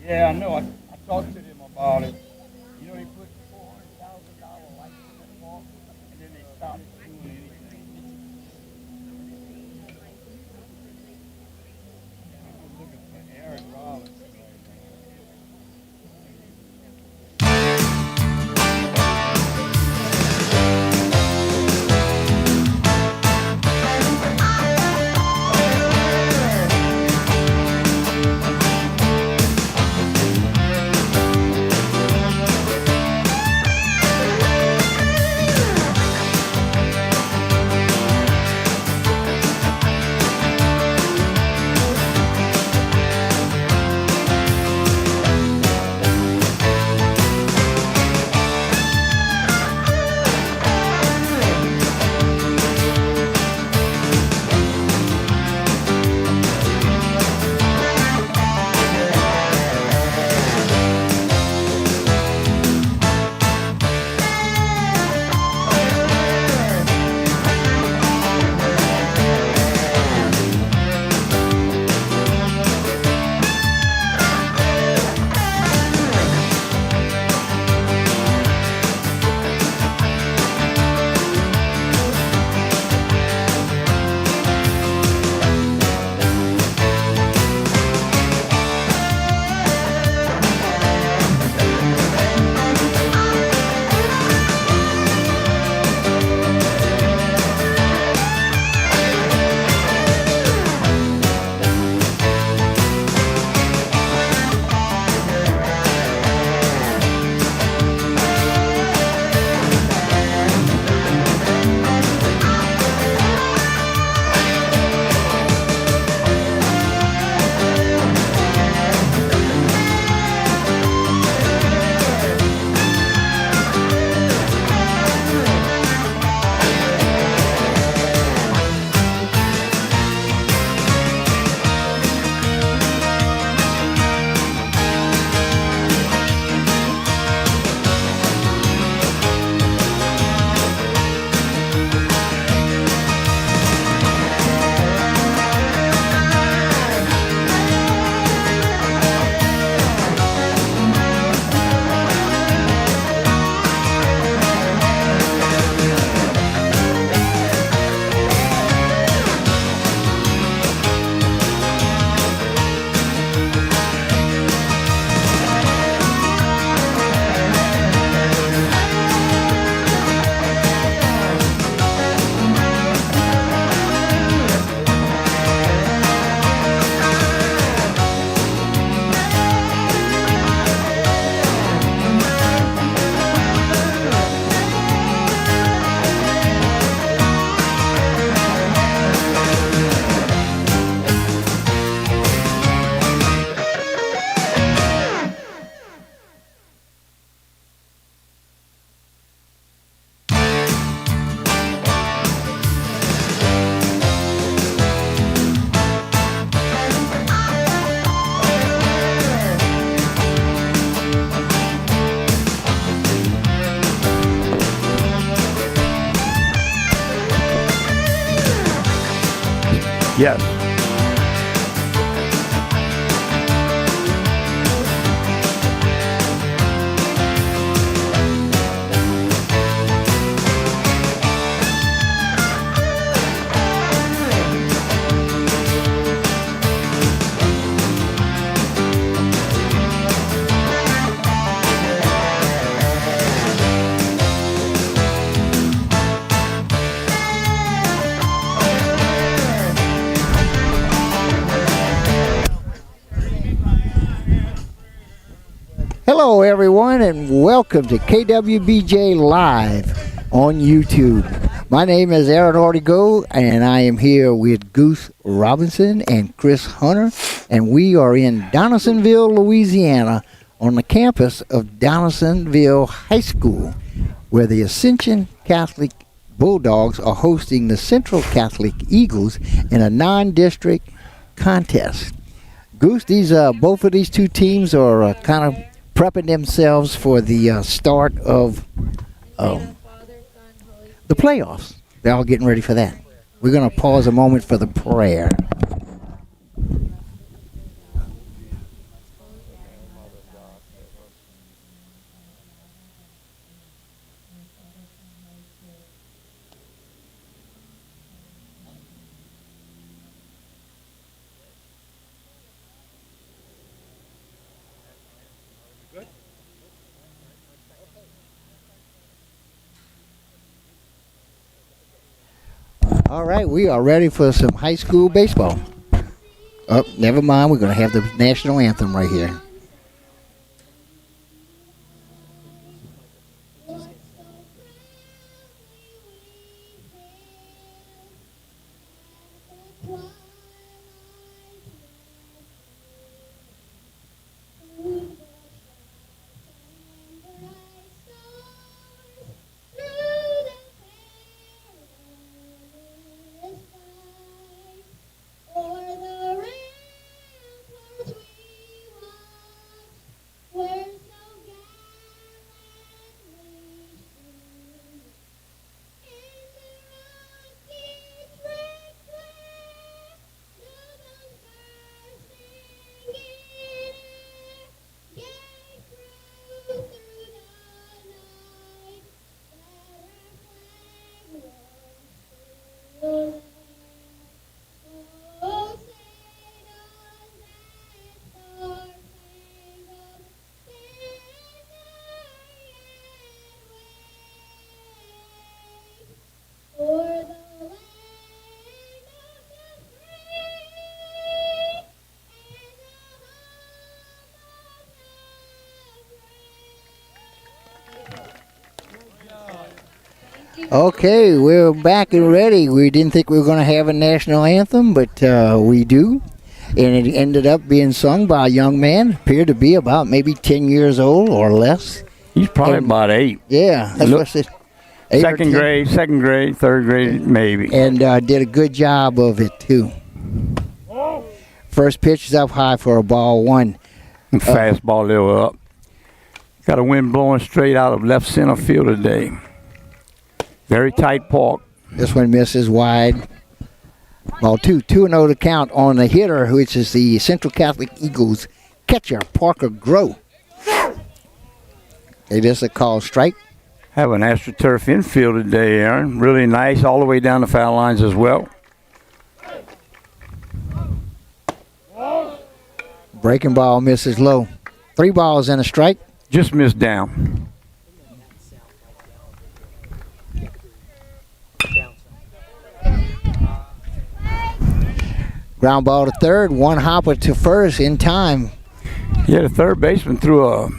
Yeah, I know. I talked to them about it. You know, they put $400,000 lights in the park, and then they stopped doing anything. I'm looking for Eric Rollins. Yes. Hello, everyone, and welcome to KWBJ Live on YouTube. My name is Aaron Ortigo, and I am here with Goose Robinson and Chris Hunter, and we are in Donaldsonville, Louisiana, on the campus of Donaldsonville High School, where the Ascension Catholic Bulldogs are hosting the Central Catholic Eagles in a non-district contest. Goose, both of these two teams are kind of prepping themselves for the start of the playoffs. They're all getting ready for that. We're going to pause a moment for the prayer. All right, we are ready for some high school baseball. Oh, never mind. We're going to have the national anthem right here. Okay, we're back and ready. We didn't think we were going to have a national anthem, but we do. And it ended up being sung by a young man, appeared to be about maybe 10 years old or less. He's probably about 8. Yeah, that's what I said. Second grade, third grade, maybe. And did a good job of it, too. First pitch is up high for a ball 1. And fastball a little up. Got a wind blowing straight out of left center field today. Very tight park. This one misses wide. Ball 2. 2-0 to count on the hitter, which is the Central Catholic Eagles catcher, Parker Grow. It is a call strike. Have an AstroTurf infield today, Aaron. Really nice, all the way down the foul lines as well. Breaking ball misses low. 3 balls and a strike. Just missed down. Ground ball to third, 1 hopper to first in time. Yeah, the third baseman threw a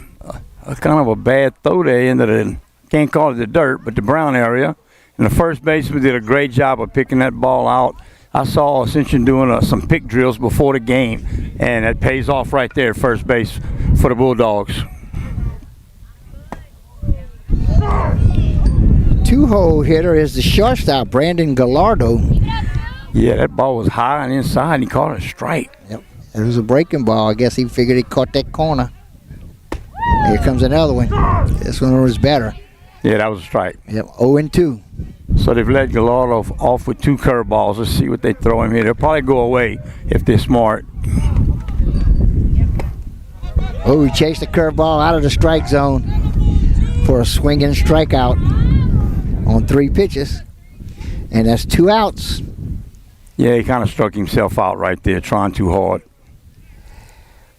kind of a bad throw there into the, can't call it the dirt, but the brown area. And the first baseman did a great job of picking that ball out. I saw Ascension doing some pick drills before the game, and that pays off right there, first base for the Bulldogs. 2-hole hitter is the shortstop, Brandon Gallardo. Yeah, that ball was high and inside, and he caught a strike. Yep. It was a breaking ball. I guess he figured he caught that corner. Here comes another one. This one was better. Yeah, that was a strike. Yep, 0-2. So they've let Gallardo off with 2 curveballs. Let's see what they throw him here. They'll probably go away if they're smart. Oh, he chased the curveball out of the strike zone for a swinging strikeout on 3 pitches. And that's 2 outs. Yeah, he kind of struck himself out right there, trying too hard.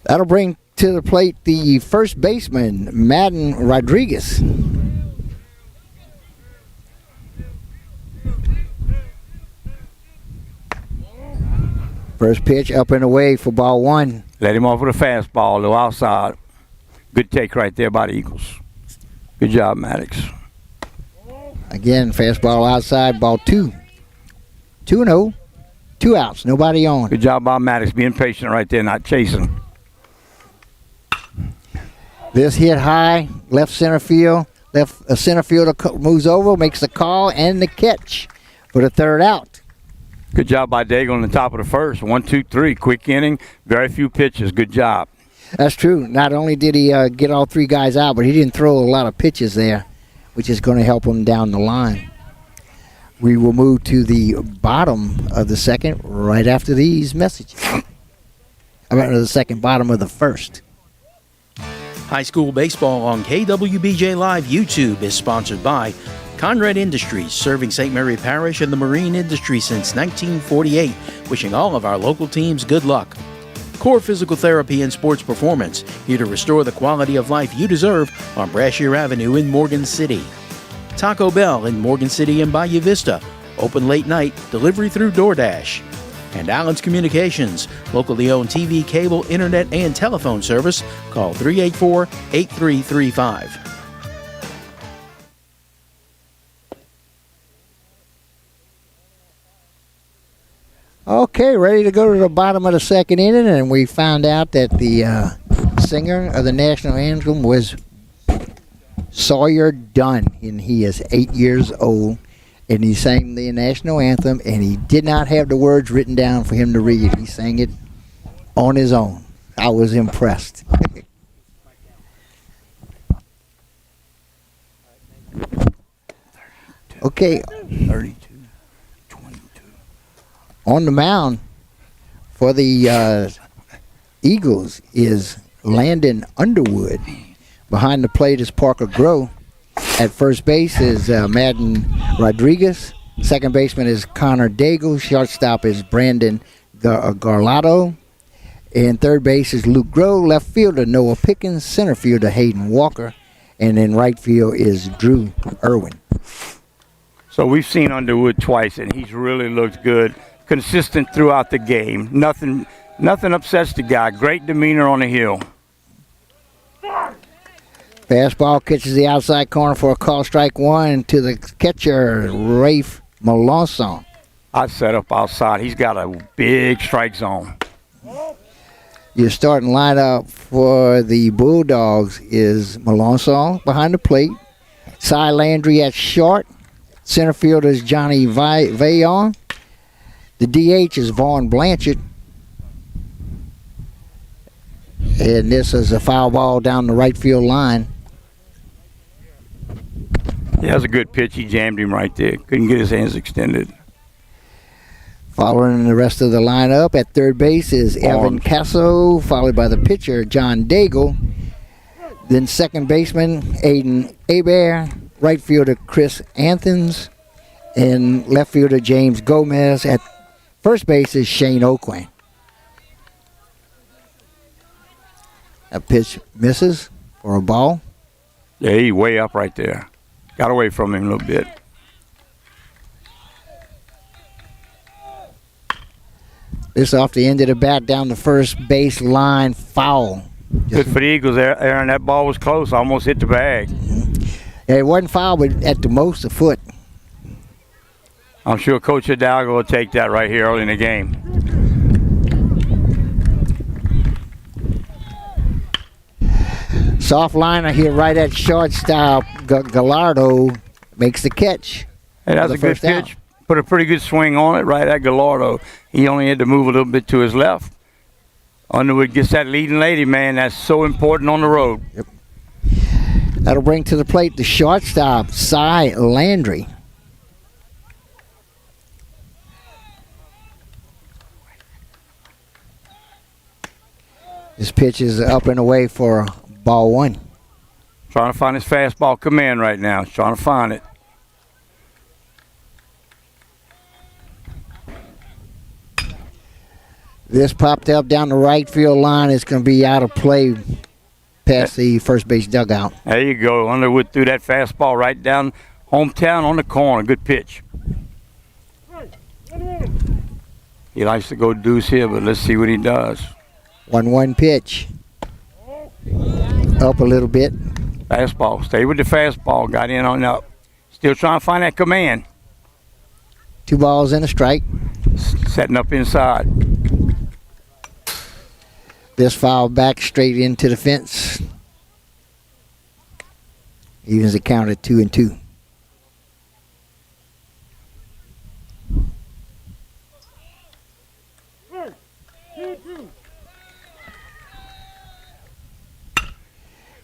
That'll bring to the plate the first baseman, Madden Rodriguez. First pitch up and away for ball 1. Let him off with a fastball, a little outside. Good take right there by the Eagles. Good job, Maddox. Again, fastball outside, ball 2. 2-0. 2 outs, nobody on. Good job by Maddox, being patient right there, not chasing. This hit high, left center field. Center fielder moves over, makes the call and the catch for the 3rd out. Good job by Daigle on the top of the first. 1, 2, 3, quick inning, very few pitches. Good job. That's true. Not only did he get all 3 guys out, but he didn't throw a lot of pitches there, which is going to help him down the line. We will move to the bottom of the 2nd right after these messages. I mean, the 2nd, bottom of the 1st. High school baseball on KWBJ Live YouTube is sponsored by Conrad Industries, serving St. Mary Parish and the marine industry since 1948, wishing all of our local teams good luck. Core Physical Therapy and Sports Performance, here to restore the quality of life you deserve on Brashear Avenue in Morgan City. Taco Bell in Morgan City and Bayou Vista, open late night, delivery through DoorDash. And Allen's Communications, locally owned TV, cable, internet, and telephone service. Call 384-8335. Okay, ready to go to the bottom of the second inning, and we found out that the singer of the national anthem was Sawyer Dunn, and he is 8 years old, and he sang the national anthem, and he did not have the words written down for him to read. He sang it on his own. I was impressed. Okay. 32, 22. On the mound for the Eagles is Landon Underwood. Behind the plate is Parker Groh. At first base is Madden Rodriguez. Second baseman is Connor Daigle. Shortstop is Brandon Garlotto. And third base is Luke Groh. Left fielder Noah Pickens. Center fielder Hayden Walker. And in right field is Drew Irwin. So we've seen Underwood twice, and he's really looked good. Consistent throughout the game. Nothing upsets the guy. Great demeanor on the hill. Fastball catches the outside corner for a call, strike one to the catcher, Rafe Melanson. I set up outside. He's got a big strike zone. Your starting lineup for the Bulldogs is Melanson behind the plate, Cy Landry at short, center fielder is Johnny Vaillant. The DH is Vaughn Blanchard. And this is a foul ball down the right field line. He has a good pitch. He jammed him right there. Couldn't get his hands extended. Following the rest of the lineup at third base is Evan Casso, followed by the pitcher, John Daigle. Then second baseman, Aiden Hebert. Right fielder, Chris Anthons. And left fielder, James Gomez. At first base is Shane Oakland. A pitch misses for a ball. Yeah, he's way up right there. Got away from him a little bit. This off the end of the bat down the first base line, foul. Good for the Eagles, Aaron. That ball was close. Almost hit the bag. Yeah, it wasn't foul, but at the most a foot. I'm sure Coach Hidalgo will take that right here early in the game. Soft liner here right at shortstop. Gallardo makes the catch. Hey, that's a good pitch. Put a pretty good swing on it right at Gallardo. He only had to move a little bit to his left. Underwood gets that leading lady, man. That's so important on the road. Yep. That'll bring to the plate the shortstop, Cy Landry. This pitch is up and away for ball one. Trying to find his fastball command right now. He's trying to find it. This popped up down the right field line. It's going to be out of play past the first base dugout. There you go. Underwood threw that fastball right down hometown on the corner. Good pitch. He likes to go deuce here, but let's see what he does. 1-1 pitch. Up a little bit. Fastball. Stay with the fastball. Got in on up. Still trying to find that command. 2 balls and a strike. Setting up inside. This foul back straight into the fence. Evens the count at 2-2.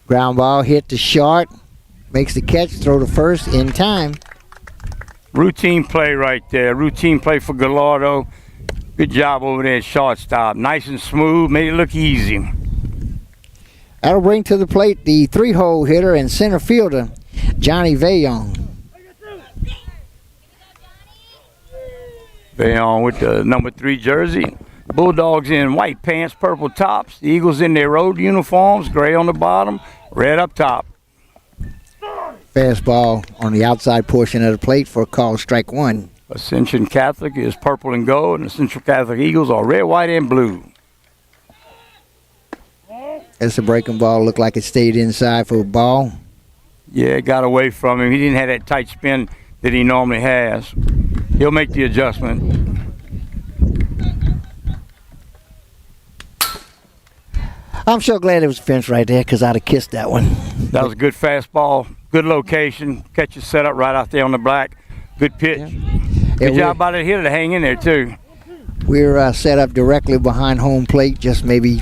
Ground ball hit to short. Makes the catch, throw to first in time. Routine play right there. Routine play for Gallardo. Good job over there at shortstop. Nice and smooth. Made it look easy. That'll bring to the plate the 3-hole hitter and center fielder, Johnny Vaillant. Vaillant with the number 3 jersey. Bulldogs in white pants, purple tops. The Eagles in their road uniforms, gray on the bottom, red up top. Fastball on the outside portion of the plate for a call, strike one. Ascension Catholic is purple and gold, and the Central Catholic Eagles are red, white, and blue. That's a breaking ball. Looked like it stayed inside for a ball. Yeah, it got away from him. He didn't have that tight spin that he normally has. He'll make the adjustment. I'm so glad it was a fence right there because I'd have kissed that one. That was a good fastball, good location. Catch it set up right out there on the black. Good pitch. Yeah. Good job by the hitter to hang in there, too. We're set up directly behind home plate, just maybe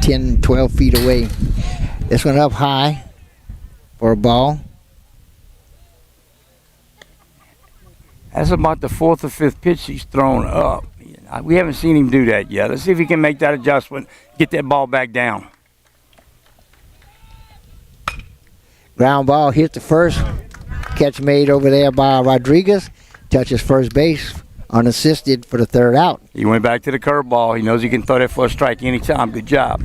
10, 12 feet away. This one up high for a ball. That's about the fourth or fifth pitch he's thrown up. We haven't seen him do that yet. Let's see if he can make that adjustment, get that ball back down. Ground ball hit the first. Catch made over there by Rodriguez. Touches first base, unassisted for the third out. He went back to the curveball. He knows he can throw that for a strike anytime. Good job.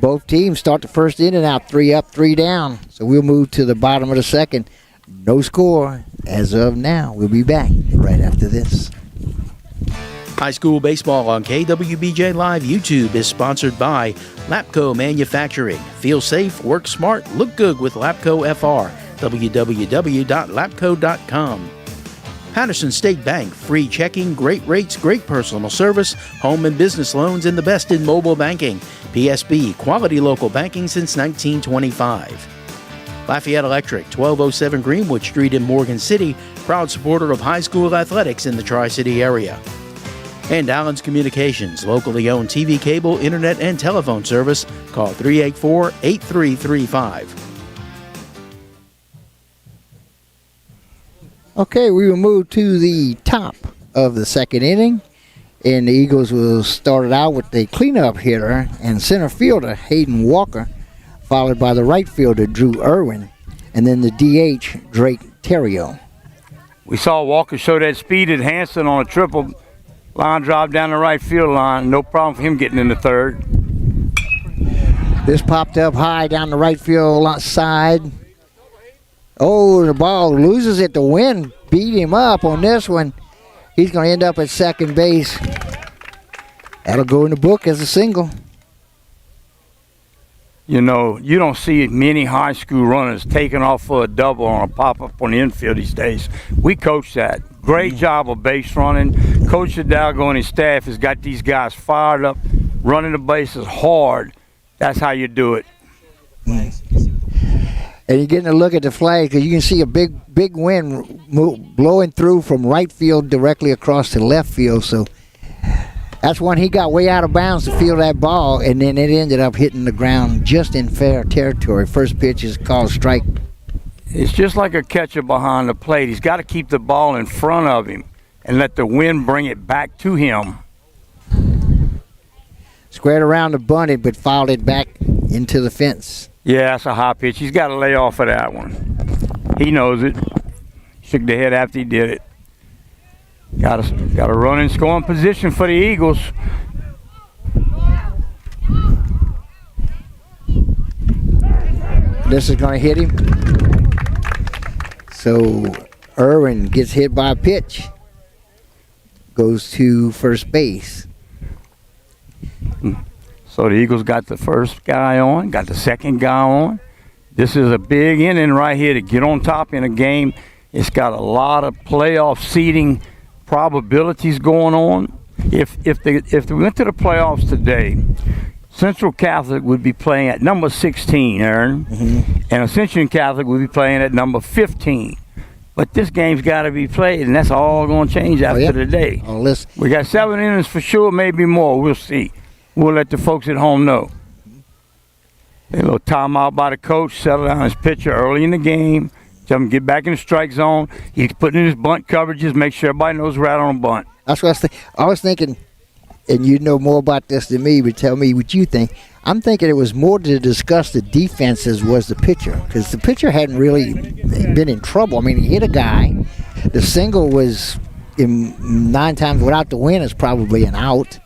Both teams start the first inning out 3 up, 3 down. So we'll move to the bottom of the second. No score as of now. We'll be back right after this. High school baseball on KWBJ Live YouTube is sponsored by Lapco Manufacturing. Feel safe, work smart, look good with Lapco FR. www.lapco.com. Patterson State Bank, free checking, great rates, great personal service, home and business loans, and the best in mobile banking. PSB, quality local banking since 1925. Lafayette Electric, 1207 Greenwood Street in Morgan City, proud supporter of high school athletics in the Tri-City area. And Allen's Communications, locally owned TV, cable, internet, and telephone service. Call 384-8335. Okay, we will move to the top of the second inning. And the Eagles will start it out with the cleanup hitter and center fielder, Hayden Walker, followed by the right fielder, Drew Irwin, and then the DH, Drake Terrio. We saw Walker show that speed at Hanson on a triple line drive down the right field line. No problem for him getting in the third. This popped up high down the right field side. Oh, the ball loses it. The wind beat him up on this one. He's going to end up at second base. That'll go in the book as a single. You know, you don't see many high school runners taking off for a double on a pop-up on the infield these days. We coach that. Great job of base running. Coach Hidalgo and his staff has got these guys fired up, running the bases hard. That's how you do it. And you're getting a look at the flag because you can see a big wind blowing through from right field directly across to left field. So that's when he got way out of bounds to field that ball, and then it ended up hitting the ground just in fair territory. First pitch is called strike. It's just like a catcher behind the plate. He's got to keep the ball in front of him and let the wind bring it back to him. Squared around the bunted, but fouled it back into the fence. Yeah, that's a high pitch. He's got to lay off of that one. He knows it. Shook the head after he did it. Got a run in scoring position for the Eagles. This is going to hit him. So Irwin gets hit by a pitch. Goes to first base. So the Eagles got the first guy on, got the second guy on. This is a big inning right here to get on top in a game. It's got a lot of playoff seeding probabilities going on. If we went to the playoffs today, Central Catholic would be playing at number 16, Aaron, and Ascension Catholic would be playing at number 15. But this game's got to be played, and that's all going to change after today. We got 7 innings for sure, maybe more. We'll see. We'll let the folks at home know. A little timeout by the coach, settle down his pitcher early in the game, tell him to get back in the strike zone. He's putting in his bunt coverages, make sure everybody knows we're out on a bunt. That's what I was thinking, and you know more about this than me, but tell me what you think. I'm thinking it was more to discuss the defenses was the pitcher, because the pitcher hadn't really been in trouble. I mean, he hit a guy. The single was, 9 times without the win, is probably an out.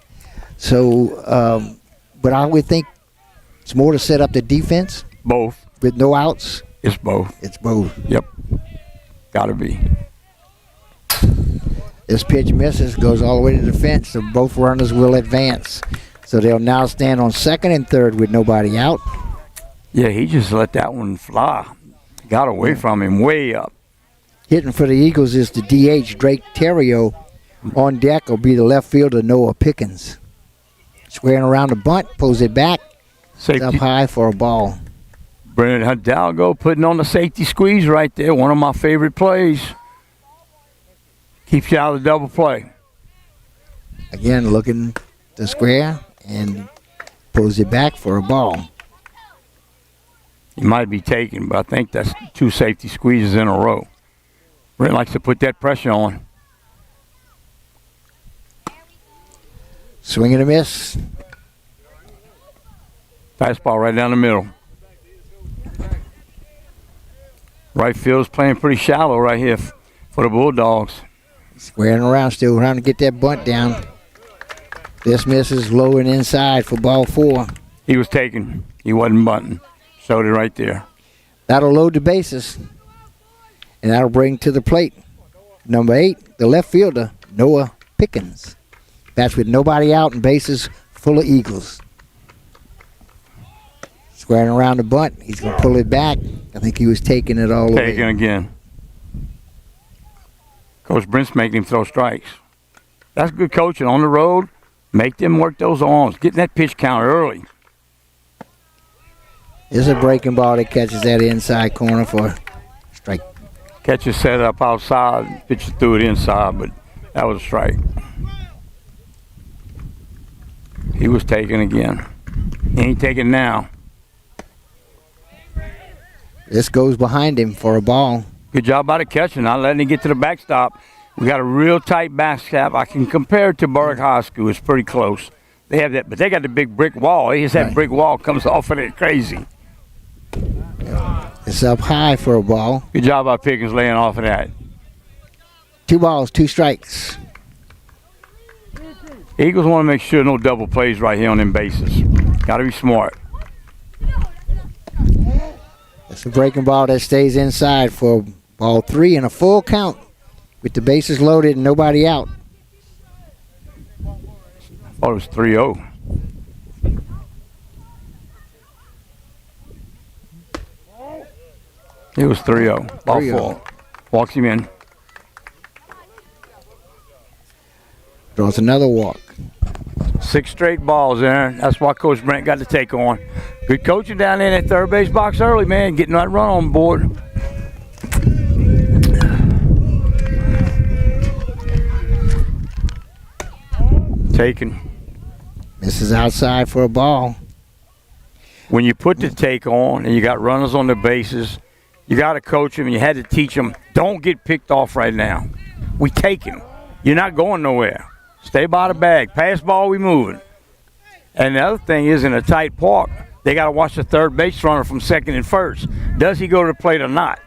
So, but I would think it's more to set up the defense. Both. With no outs. It's both. It's both. Yep. Gotta be. This pitch misses, goes all the way to the fence, so both runners will advance. So they'll now stand on second and third with nobody out. Yeah, he just let that one fly. Got away from him way up. Hitting for the Eagles is the DH, Drake Terrio. On deck will be the left fielder, Noah Pickens. Squaring around the bunt, pulls it back. It's up high for a ball. Brennan Hidalgo putting on the safety squeeze right there. One of my favorite plays. Keeps you out of the double play. Again, looking to square and pulls it back for a ball. He might be taken, but I think that's 2 safety squeezes in a row. Brennan likes to put that pressure on. Swing and a miss. Fastball right down the middle. Right field's playing pretty shallow right here for the Bulldogs. Squaring around, still trying to get that bunt down. This misses low and inside for ball 4. He was taken. He wasn't bunting. Showed it right there. That'll load the bases. And that'll bring to the plate number 8, the left fielder, Noah Pickens. That's with nobody out and bases full of Eagles. Squaring around the bunt. He's going to pull it back. I think he was taking it all the way. Taken again. Coach Brent's making him throw strikes. That's good coaching on the road. Make them work those arms. Getting that pitch count early. There's a breaking ball that catches that inside corner for strike. Catcher set up outside. Pitcher threw it inside, but that was a strike. He was taken again. He ain't taking now. This goes behind him for a ball. Good job by the catcher, not letting him get to the backstop. We got a real tight backstop. I can compare it to Burke High School. It's pretty close. They have that, but they got the big brick wall. It's that brick wall comes off of it crazy. It's up high for a ball. Good job by Pickens laying off of that. 2 balls, 2 strikes. Eagles want to make sure no double plays right here on them bases. Got to be smart. It's a breaking ball that stays inside for ball 3 and a full count with the bases loaded and nobody out. Oh, it was 3-0. It was 3-0. Ball 4. Walks him in. Draws another walk. 6 straight balls there. That's why Coach Brent got to take on. Good coaching down there in that third base box early, man. Getting that run on board. Taken. Misses outside for a ball. When you put the take on and you got runners on the bases, you got to coach them and you had to teach them, don't get picked off right now. We taking. You're not going nowhere. Stay by the bag. Pass ball, we moving. And the other thing is, in a tight park, they got to watch the third base runner from second and first. Does he go to the plate or not?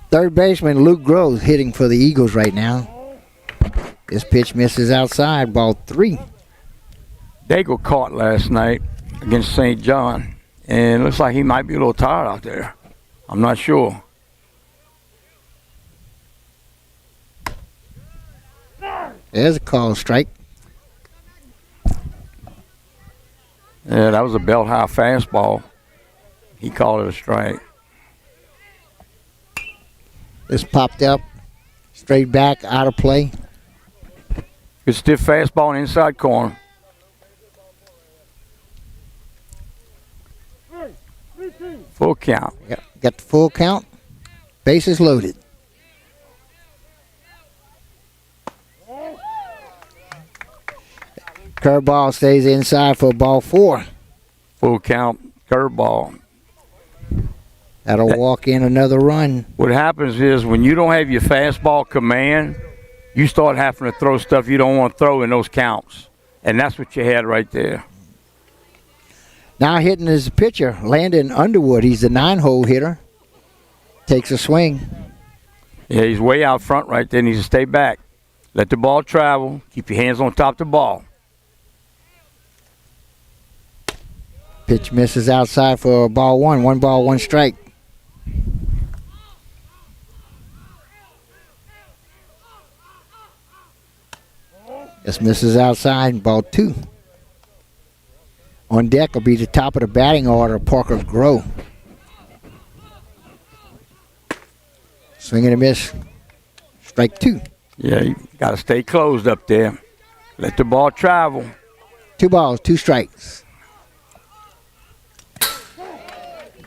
Third baseman Luke Groves hitting for the Eagles right now. This pitch misses outside, ball 3. They got caught last night against St. John, and it looks like he might be a little tired out there. I'm not sure. There's a call strike. Yeah, that was a belt high fastball. He called it a strike. This popped up, straight back, out of play. Good stiff fastball in the inside corner. Full count. Yep, got the full count. Bases loaded. Curveball stays inside for ball 4. Full count, curveball. That'll walk in another run. What happens is when you don't have your fastball command, you start having to throw stuff you don't want to throw in those counts. And that's what you had right there. Now hitting is pitcher, Landon Underwood. He's the 9-hole hitter. Takes a swing. Yeah, he's way out front right there. Needs to stay back. Let the ball travel. Keep your hands on top of the ball. Pitch misses outside for ball 1. 1 ball, 1 strike. This misses outside, ball 2. On deck will be the top of the batting order, Parker Grow. Swing and a miss. Strike 2. Yeah, you got to stay closed up there. Let the ball travel. 2 balls, 2 strikes.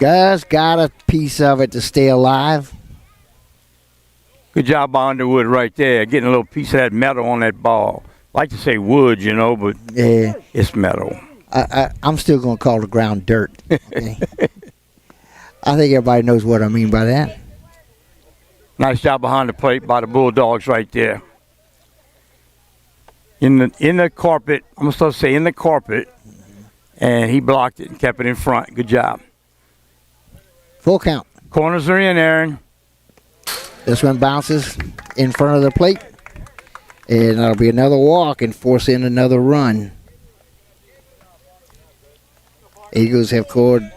Gus got a piece of it to stay alive. Good job by Underwood right there, getting a little piece of that metal on that ball. I like to say wood, you know, but Yeah, it's metal. I'm still going to call the ground dirt. Okay? I think everybody knows what I mean by that. Nice job behind the plate by the Bulldogs right there. In the carpet, I'm supposed to say in the carpet, and he blocked it and kept it in front. Good job. Full count. Corners are in, Aaron. This one bounces in front of the plate. And that'll be another walk and force in another run. Eagles have scored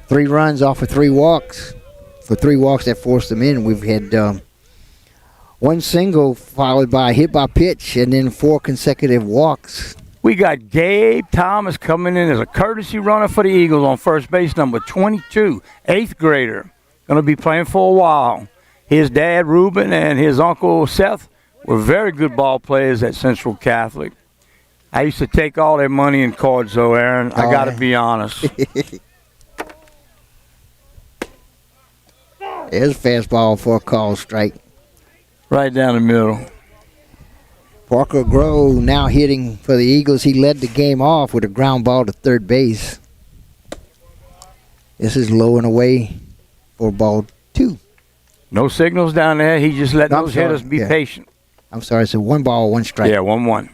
3 runs off of 3 walks. For 3 walks that forced them in, we've had 1 single followed by a hit by pitch and then 4 consecutive walks. We got Gabe Thomas coming in as a courtesy runner for the Eagles on first base, number 22, 8th grader. Going to be playing for a while. His dad, Ruben, and his uncle, Seth, were very good ball players at Central Catholic. I used to take all their money in cards, though, Aaron. I got to be honest. There's a fastball for a call strike. Right down the middle. Parker Grove now hitting for the Eagles. He led the game off with a ground ball to third base. This is low and away for ball 2. No signals down there. He just let those hitters be patient. I'm sorry, it's a 1 ball, 1 strike. Yeah, 1-1.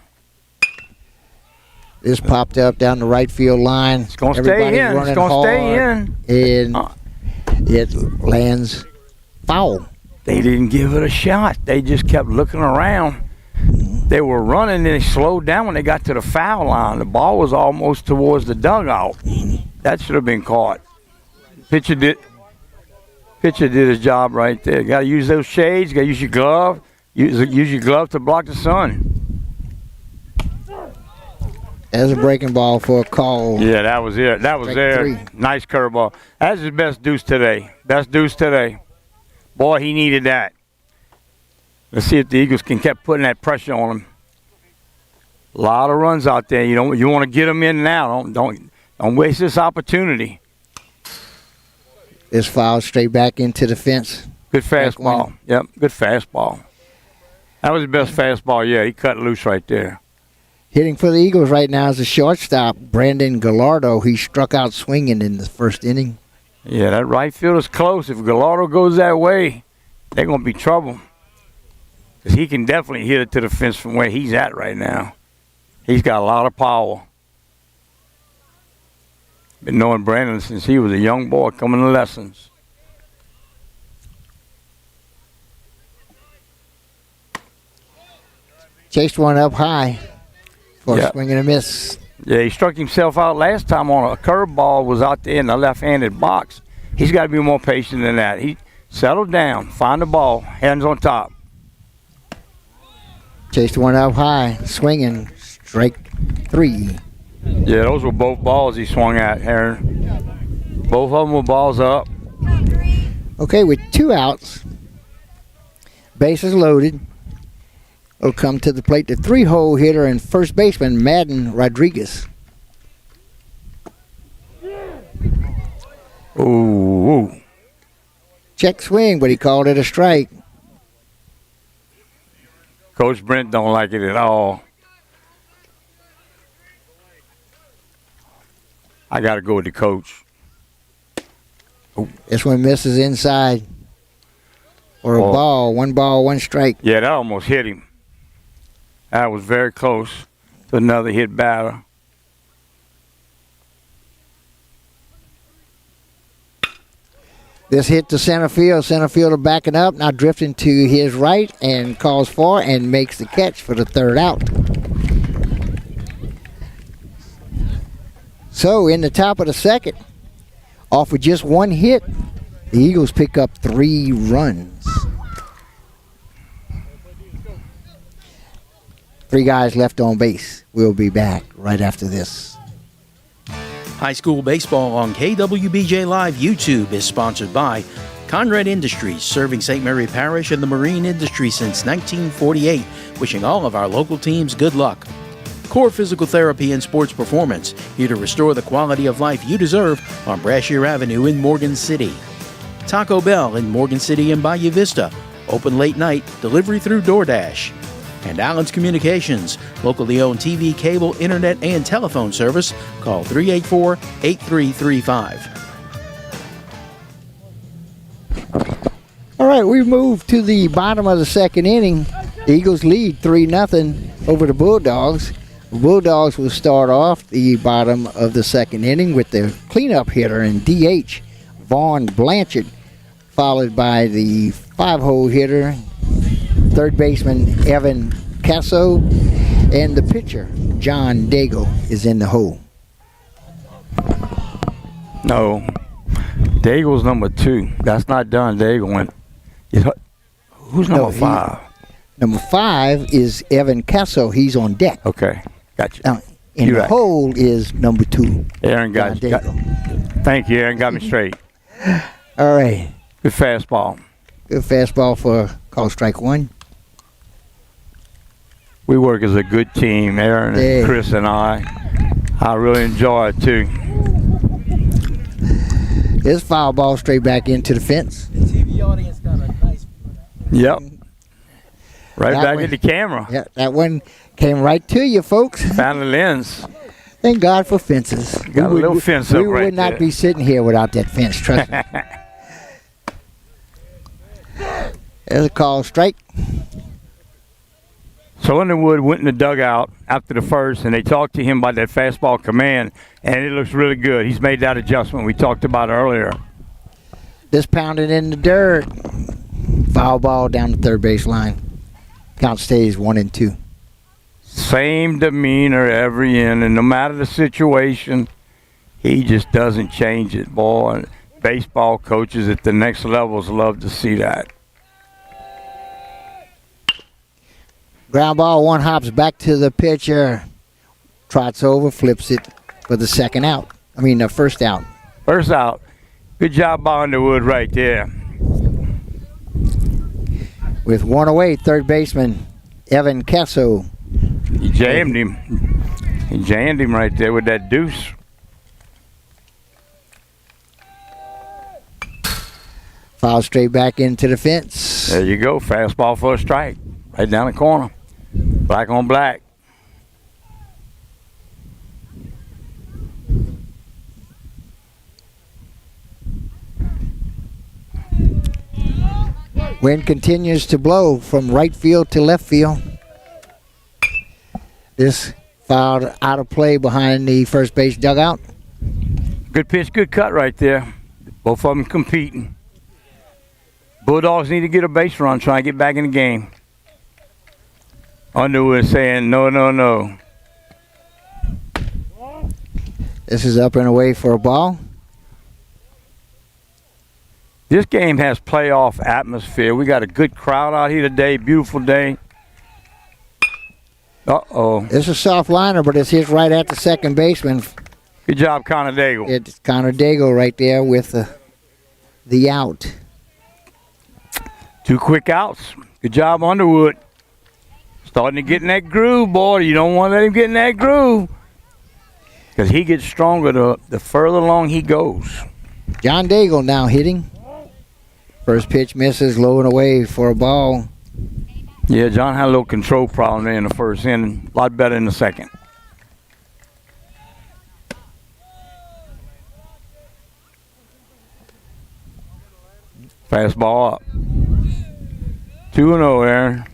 This popped up down the right field line. It's going to stay in. It's going to stay in. And it lands foul. They didn't give it a shot. They just kept looking around. They were running and they slowed down when they got to the foul line. The ball was almost towards the dugout. That should have been caught. Pitcher did his job right there. Got to use those shades. Got to use your glove. Use your glove to block the sun. There's a breaking ball for a call. Yeah, that was it. That was there. 3. Nice curveball. That's his best deuce today. Best deuce today. Boy, he needed that. Let's see if the Eagles can keep putting that pressure on him. A lot of runs out there. You want to get them in now. Don't waste this opportunity. This foul straight back into the fence. Good fastball. Yep, good fastball. That was the best fastball. Yeah, he cut loose right there. Hitting for the Eagles right now is the shortstop, Brandon Gallardo. He struck out swinging in the first inning. Yeah, that right field is close. If Gallardo goes that way, they're going to be trouble. Because he can definitely hit it to the fence from where he's at right now. He's got a lot of power. Been knowing Brandon since he was a young boy coming to lessons. Chased one up high for a swing and a miss. Yeah, he struck himself out last time on a curveball was out there in the left-handed box. He's got to be more patient than that. He settled down, find the ball, hands on top. Chased one up high, swinging, strike 3. Yeah, those were both balls he swung at, Aaron. Both of them were balls up. Okay, with 2 outs, bases loaded. Will come to the plate the 3-hole hitter and first baseman Madden Rodriguez. Ooh. Check swing, but he called it a strike. Coach Brent don't like it at all. I got to go with the coach. Ooh. This one misses inside. Or a ball, 1 ball, 1 strike. Yeah, that almost hit him. That was very close to another hit batter. This hit to center field. Center fielder backing up, now drifting to his right and calls for and makes the catch for the 3rd out. So in the top of the 2nd, off with just 1 hit, the Eagles pick up 3 runs. 3 guys left on base. We'll be back right after this. High school baseball on KWBJ Live YouTube is sponsored by Conrad Industries, serving St. Mary Parish and the marine industry since 1948, wishing all of our local teams good luck. Core Physical Therapy and Sports Performance, here to restore the quality of life you deserve on Brashear Avenue in Morgan City. Taco Bell in Morgan City and Bayou Vista, open late night, delivery through DoorDash. And Allen's Communications, locally owned TV, cable, internet, and telephone service. Call 384-8335. All right, we've moved to the bottom of the second inning. The Eagles lead 3-0 over the Bulldogs. The Bulldogs will start off the bottom of the second inning with their cleanup hitter and DH, Vaughn Blanchard, followed by the 5-hole hitter, third baseman Evan Casso, and the pitcher John Daigle is in the hole. No, Daigle's number 2. That's not John Daigle. Who's number 5? Number 5 is Evan Casso. He's on deck. Okay, gotcha. And the hole is number 2. Aaron got thank you, Aaron. Got me straight. All right. Good fastball. Good fastball for call strike 1. We work as a good team, Aaron and Chris and I. I really enjoy it too. This foul ball straight back into the fence. The TV audience got a nice. Yep. Right That back one- at the camera. Yeah, that one came right to you, folks. Found the lens. Thank God for fences. Got a little fence up we right would not there. be sitting here without that fence, trust me. There's a call strike. So Underwood went in the dugout after the first, and they talked to him about that fastball command, and it looks really good. He's made that adjustment we talked about earlier. This pounded in the dirt. Foul ball down the third base line. Count stays 1-2. Same demeanor every inning, no matter the situation. He just doesn't change it, boy. Baseball coaches at the next levels love to see that. Ground ball, 1 hops back to the pitcher. Trots over, flips it for the second out. The first out. First out. Good job by Underwood right there. With 1 away, third baseman Evan Casso. He jammed him. He jammed him right there with that deuce. Foul straight back into the fence. There you go. Fastball for a strike. Right down the corner. Black on black. Wind continues to blow from right field to left field. This fouled out of play behind the first base dugout. Good pitch, good cut right there. Both of them competing. Bulldogs need to get a base run, try and get back in the game. Underwood saying no, no, no. This is up and away for a ball. This game has playoff atmosphere. We got a good crowd out here today. Beautiful day. Uh-oh. It's a soft liner, but it's hit right at the second baseman. Good job, Connor Daigle. It's Connor Daigle right there with the out. 2 quick outs. Good job, Underwood. Starting to get in that groove, boy. You don't want to let him get in that groove. Because he gets stronger the further along he goes. John Daigle now hitting. First pitch misses, low and away for a ball. Yeah, John had a little control problem there in the first inning. A lot better in the second. Fastball up. 2-0, Aaron.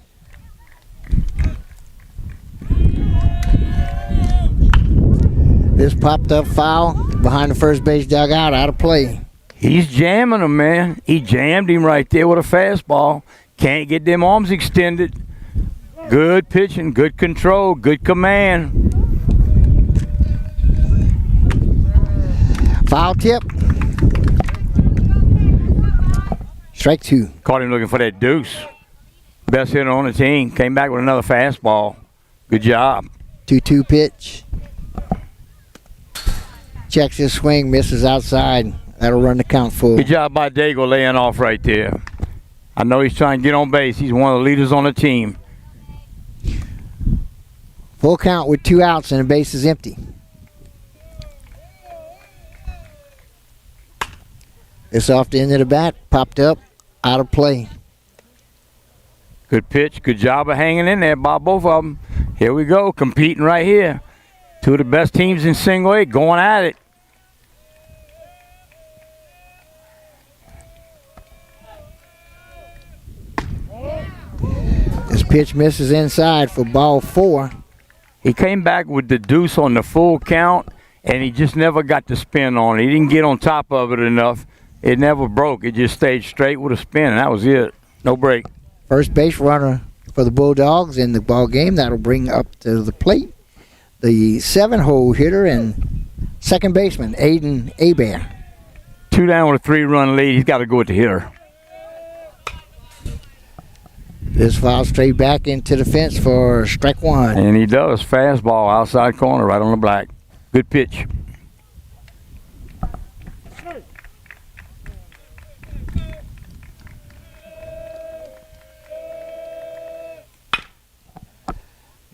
This popped up foul behind the first base dugout, out of play. He's jamming him, man. He jammed him right there with a fastball. Can't get them arms extended. Good pitching, good control, good command. Foul tip. Strike 2. Caught him looking for that deuce. Best hitter on the team. Came back with another fastball. Good job. 2-2 pitch. Checks his swing, misses outside. That'll run the count full. Good job by Daigle laying off right there. I know he's trying to get on base. He's one of the leaders on the team. Full count with 2 outs and the base is empty. It's off the end of the bat, popped up, out of play. Good pitch. Good job of hanging in there by both of them. Here we go, competing right here. 2 of the best teams in single A going at it. This pitch misses inside for ball 4. He came back with the deuce on the full count, and he just never got the spin on it. He didn't get on top of it enough. It never broke. It just stayed straight with a spin, and that was it. No break. First base runner for the Bulldogs in the ball game. That'll bring up to the plate the 7-hole hitter and second baseman, Aiden Abear. 2 down with a 3-run lead. He's got to go with the hitter. This foul straight back into the fence for strike 1. And he does. Fastball outside corner right on the black. Good pitch.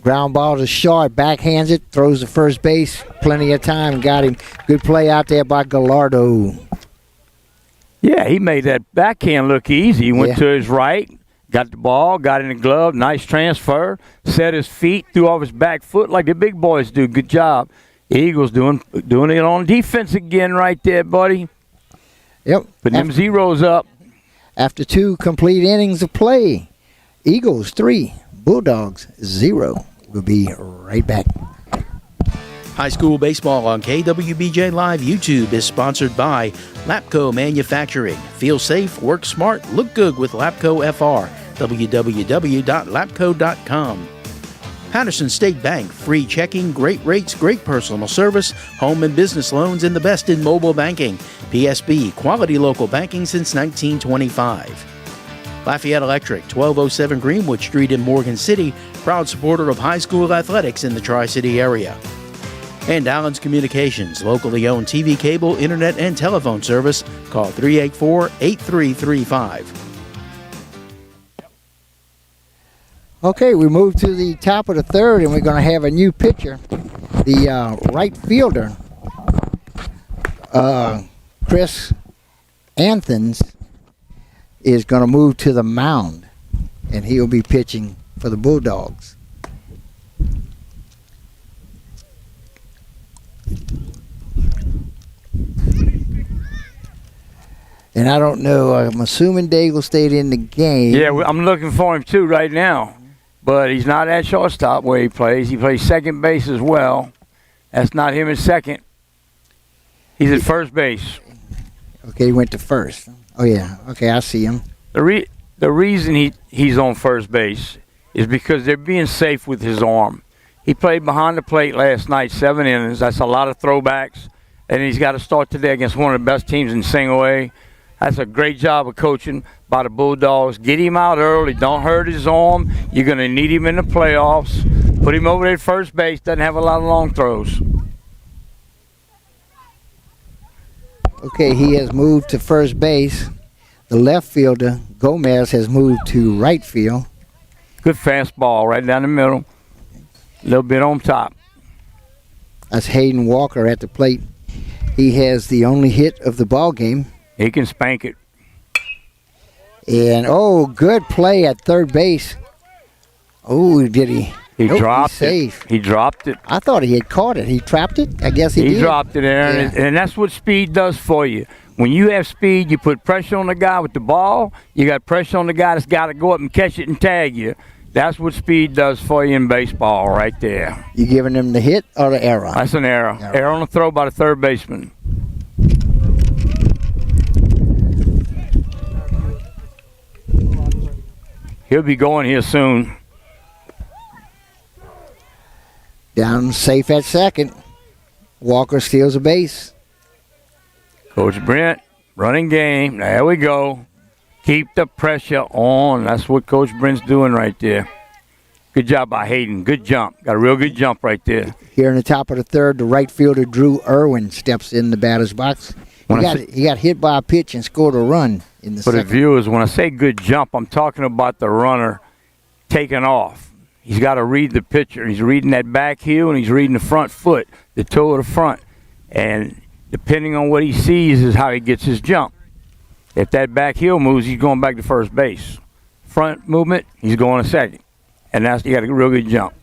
Ground ball to short, backhands it, throws to first base. Plenty of time, got him. Good play out there by Gallardo. Yeah, he made that backhand look easy. He went to his right, got the ball, got in the glove, nice transfer, set his feet, threw off his back foot like the big boys do. Good job. Eagles doing it on defense again right there, buddy. Yep. Putting them zeros up. After 2 complete innings of play, Eagles 3, Bulldogs 0. We'll be right back. High school baseball on KWBJ Live YouTube is sponsored by Lapco Manufacturing. Feel safe, work smart, look good with Lapco FR. www.lapco.com. Patterson State Bank, free checking, great rates, great personal service, home and business loans, and the best in mobile banking. PSB, quality local banking since 1925. Lafayette Electric, 1207 Greenwood Street in Morgan City, proud supporter of high school athletics in the Tri-City area. And Allen's Communications, locally owned TV, cable, internet, and telephone service. Call 384-8335. Okay, we move to the top of the 3rd, and we're going to have a new pitcher. The right fielder, Chris Anthons, is going to move to the mound, and he'll be pitching for the Bulldogs. And I don't know, I'm assuming Daigle stayed in the game. Yeah, I'm looking for him too right now. But he's not at shortstop where he plays. He plays second base as well. That's not him at second. He's at first base. Okay, he went to first. Oh, yeah. Okay, I see him. The reason he's on first base is because they're being safe with his arm. He played behind the plate last night, 7 innings. That's a lot of throwbacks. And he's got to start today against one of the best teams in single A. That's a great job of coaching by the Bulldogs. Get him out early. Don't hurt his arm. You're going to need him in the playoffs. Put him over there at first base. Doesn't have a lot of long throws. Okay, he has moved to first base. The left fielder, Gomez, has moved to right field. Good fastball right down the middle. A little bit on top. That's Hayden Walker at the plate. He has the only hit of the ball game. He can spank it. And, good play at third base. Oh, did he? He nope, dropped safe. it. He dropped it. I thought he had caught it. He trapped it? I guess he did. He dropped it, Aaron. Yeah. And that's what speed does for you. When you have speed, you put pressure on the guy with the ball. You got pressure on the guy that's got to go up and catch it and tag you. That's what speed does for you in baseball right there. You giving him the hit or the error? That's an error. Error on the throw by the third baseman. He'll be going here soon. Down safe at second. Walker steals a base. Coach Brent, running game. There we go. Keep the pressure on. That's what Coach Brent's doing right there. Good job by Hayden. Good jump. Got a real good jump right there. Here in the top of the third, the right fielder, Drew Irwin, steps in the batter's box. He got hit by a pitch and scored a run in the second. For the viewers, when I say good jump, I'm talking about the runner taking off. He's got to read the pitcher. He's reading that back heel, and he's reading the front foot, the toe of the front. And depending on what he sees is how he gets his jump. If that back heel moves, he's going back to first base. Front movement, he's going to second. And that's, you got a real good jump.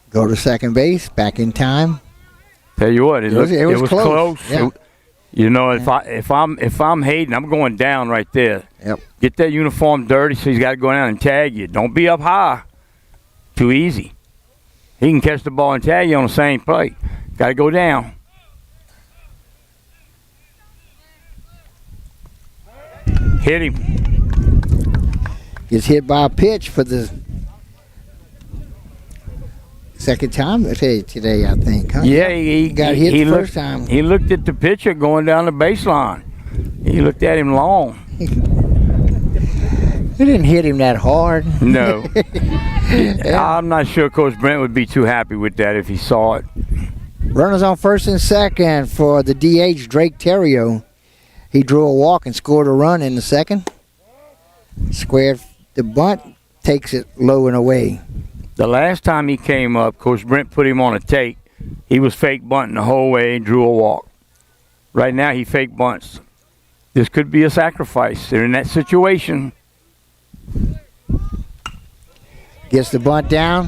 Go to second base, back in time. Tell you what, it was close. Yeah. You know, if I'm Hayden, I'm going down right there. Yep. Get that uniform dirty, so he's got to go down and tag you. Don't be up high. Too easy. He can catch the ball and tag you on the same play. Got to go down. Hit him. Gets hit by a pitch for the second time today, I think. Huh? Yeah, he got hit the first time. He looked at the pitcher going down the baseline. He looked at him long. He didn't hit him that hard. No. I'm not sure Coach Brent would be too happy with that if he saw it. Runners on first and second for the DH, Drake Terrio. He drew a walk and scored a run in the second. Squared the bunt, takes it low and away. The last time he came up, Coach Brent put him on a take. He was fake bunting the whole way and drew a walk. Right now, he fake bunts. This could be a sacrifice. They're in that situation. Gets the bunt down.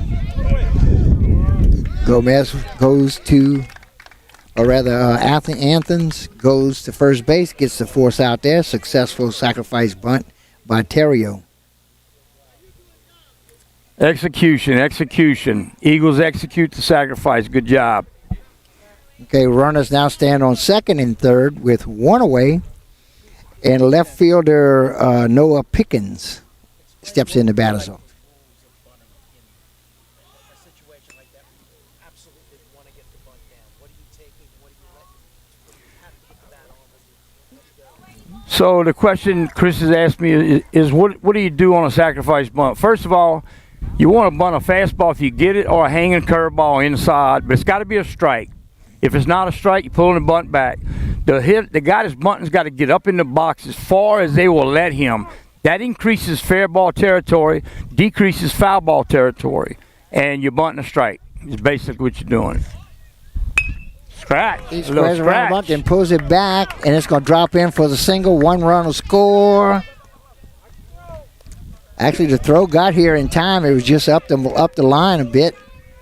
Gomez goes to, or rather, Anthens goes to first base, gets the force out there. Successful sacrifice bunt by Terrio. Execution. Eagles execute the sacrifice. Good job. Okay, runners now stand on second and third with one away. And left fielder Noah Pickens steps in the batter's box. So the question Chris has asked me is what do you do on a sacrifice bunt? First of all, you want to bunt a fastball if you get it, or a hanging curveball inside, but it's got to be a strike. If it's not a strike, you're pulling the bunt back. The guy that's bunting's got to get up in the box as far as they will let him. That increases fair ball territory, decreases foul ball territory, and you're bunting a strike. It's basically what you're doing. Scratch. He squares around the bunt and pulls it back, and it's going to drop in for the single. One run will score. Actually, the throw got here in time. It was just up the line a bit.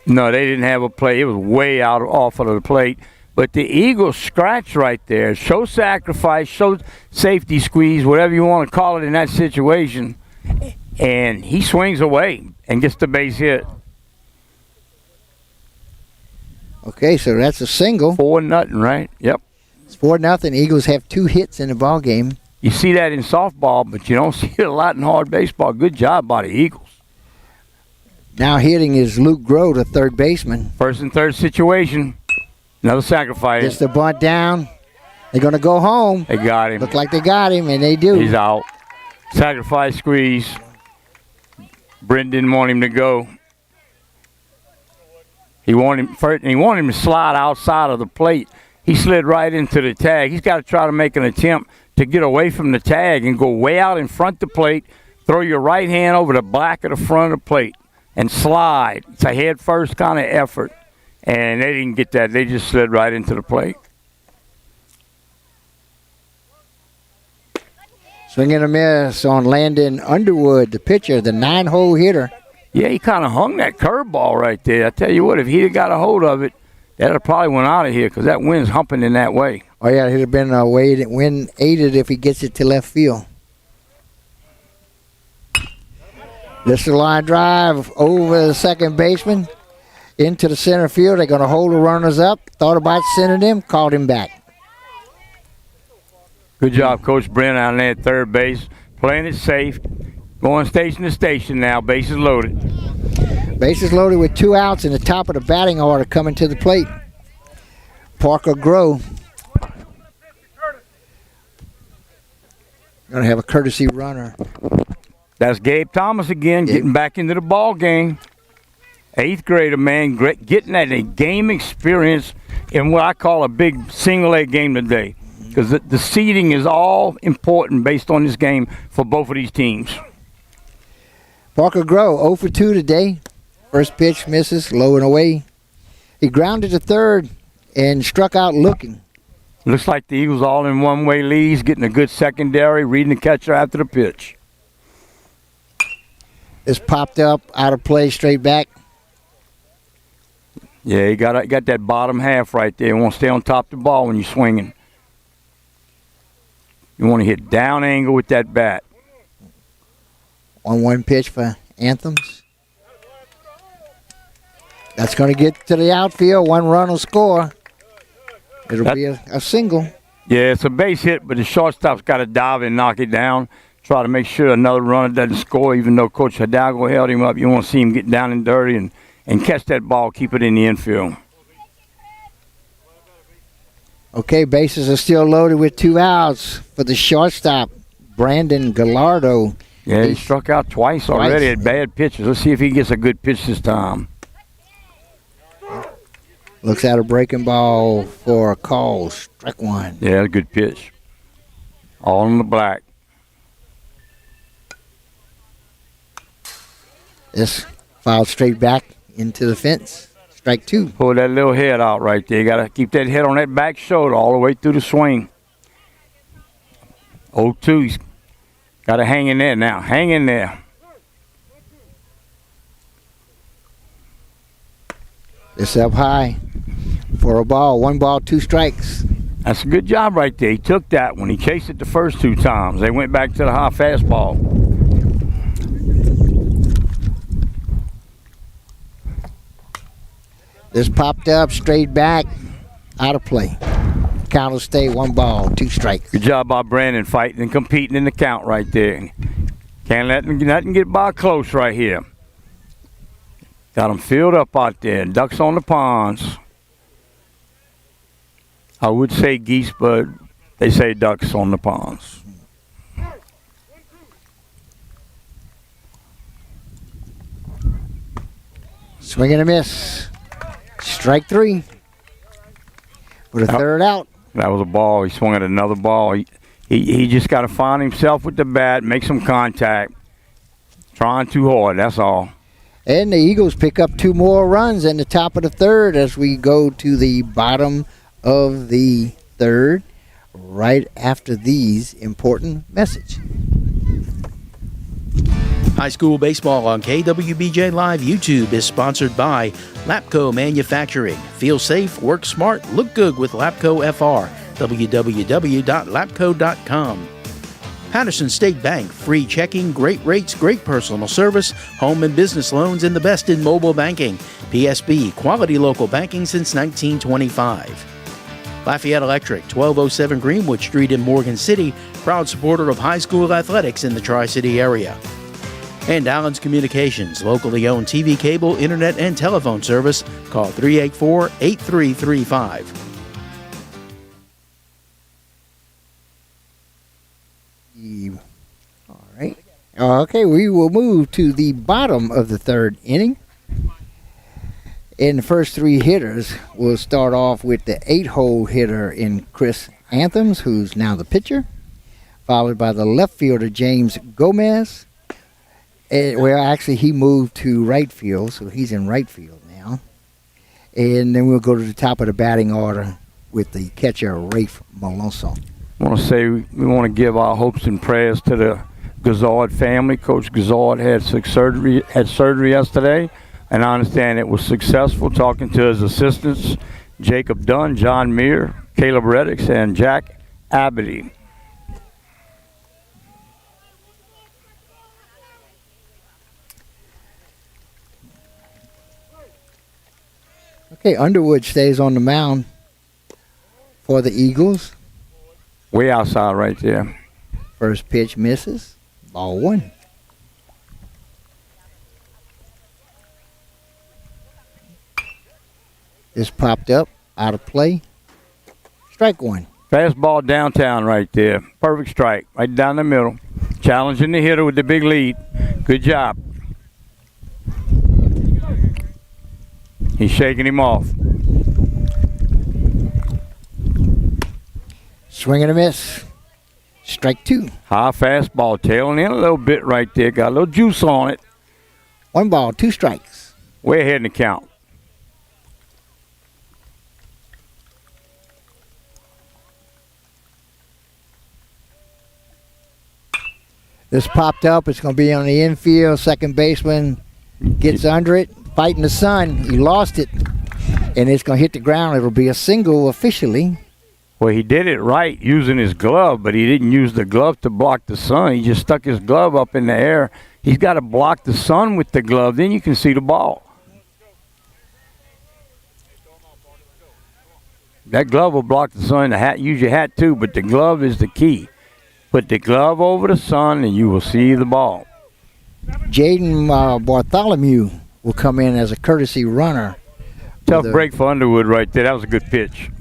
No, they didn't have a play. It was way off of the plate. But the Eagles scratch right there. Show sacrifice, show safety squeeze, whatever you want to call it in that situation. And he swings away and gets the base hit. Okay, so that's a single. 4-0, right? Yep. It's 4-0. Eagles have 2 hits in the ball game. You see that in softball, but you don't see it a lot in hard baseball. Good job by the Eagles. Now hitting is Luke Groh, the third baseman. First and third situation. Another sacrifice. Gets the bunt down. They're going to go home. They got him. Look like they got him, and they do. He's out. Sacrifice squeeze. Brent didn't want him to go. He wanted him to slide outside of the plate. He slid right into the tag. He's got to try to make an attempt to get away from the tag and go way out in front of the plate. Throw your right hand over the back of the front of the plate and slide. It's a head first kind of effort. And they didn't get that. They just slid right into the plate. Swing and a miss on Landon Underwood, the pitcher, the 9-hole hitter. Yeah, he kind of hung that curveball right there. I tell you what, if he'd have got a hold of it, that would have probably went out of here because that wind's humping in that way. Oh, yeah, he'd have been wind aided if he gets it to left field. This is a line drive over the second baseman into the center field. They're going to hold the runners up. Thought about sending him, called him back. Good job, Coach Brent, out there at third base. Playing it safe. Going station to station now. Bases loaded. Bases loaded with 2 outs in the top of the batting order coming to the plate. Parker Grow going to have a courtesy runner. That's Gabe Thomas again, getting back into the ball game. 8th grader, man, great, getting that a game experience in what I call a big single-A game today. Because the seeding is all important based on this game for both of these teams. Parker Grow 0 for 2 today. First pitch misses, low and away. He grounded to third and struck out looking. Looks like the Eagles all in one-way leads, getting a good secondary, reading the catcher after the pitch. It's popped up, out of play, straight back. Yeah, you got that bottom half right there. You want to stay on top of the ball when you're swinging. You want to hit down angle with that bat. 1-1 pitch for Anthems. That's going to get to the outfield. 1 run will score. It'll be a single. Yeah, it's a base hit, but the shortstop's got to dive and knock it down. Try to make sure another runner doesn't score, even though Coach Hidalgo held him up. You want to see him get down and dirty and catch that ball, keep it in the infield. Okay, bases are still loaded with 2 outs for the shortstop, Brandon Gallardo. Yeah, he struck out twice already at bad pitches. Let's see if he gets a good pitch this time. Looks at a breaking ball for a call. Strike 1. Yeah, a good pitch. All in the black. This fouled straight back into the fence. Strike 2. Pull that little head out right there. You got to keep that head on that back shoulder all the way through the swing. 0-2. He's got to hang in there now. Hang in there. It's up high for a ball. 1 ball, 2 strikes. That's a good job right there. He took that one. He chased it the first 2 times. They went back to the high fastball. This popped up straight back, out of play. Count will stay 1 ball, 2 strikes. Good job by Brandon fighting and competing in the count right there. Can't let nothing get by close right here. Got them filled up out there. Ducks on the ponds. I would say geese, but they say ducks on the ponds. Swing and a miss. Strike 3 for the third out. That was a ball. He swung at another ball. He just got to find himself with the bat, make some contact. Trying too hard, that's all. And the Eagles pick up 2 more runs in the top of the third as we go to the bottom of the third right after these important messages. High school baseball on KWBJ Live YouTube is sponsored by Lapco Manufacturing. Feel safe, work smart, look good with Lapco FR. www.lapco.com. Patterson State Bank, free checking, great rates, great personal service, home and business loans, and the best in mobile banking. PSB, quality local banking since 1925. Lafayette Electric, 1207 Greenwood Street in Morgan City, proud supporter of high school athletics in the Tri-City area. And Allen's Communications, locally owned TV, cable, internet, and telephone service. Call 384-8335. All right. Okay, we will move to the bottom of the third inning. In the first 3 hitters, we'll start off with the 8-hole hitter in Chris Anthems, who's now the pitcher, followed by the left fielder James Gomez. Well, actually, he moved to right field, so he's in right field now. And then we'll go to the top of the batting order with the catcher, Rafe Malonzo. I want to say we want to give our hopes and prayers to the Gazard family. Coach Gazard had surgery yesterday, and I understand it was successful. Talking to his assistants, Jacob Dunn, John Meir, Caleb Reddix, and Jack Abity. Okay, Underwood stays on the mound for the Eagles. Way outside right there. First pitch misses. Ball 1. This popped up, out of play. Strike one. Fastball downtown right there. Perfect strike. Right down the middle. Challenging the hitter with the big lead. Good job. He's shaking him off. Swing and a miss. Strike two. High fastball, tailing in a little bit right there. Got a little juice on it. 1 ball, 2 strikes. Way ahead in the count. This popped up. It's going to be on the infield. Second baseman gets under it. Fighting the sun. He lost it. And it's going to hit the ground. It'll be a single officially. Well, he did it right using his glove, but he didn't use the glove to block the sun. He just stuck his glove up in the air. He's got to block the sun with the glove. Then you can see the ball. That glove will block the sun. The hat, use your hat too, but the glove is the key. Put the glove over the sun and you will see the ball. Jaden Bartholomew will come in as a courtesy runner. Tough break for Underwood right there. That was a good pitch.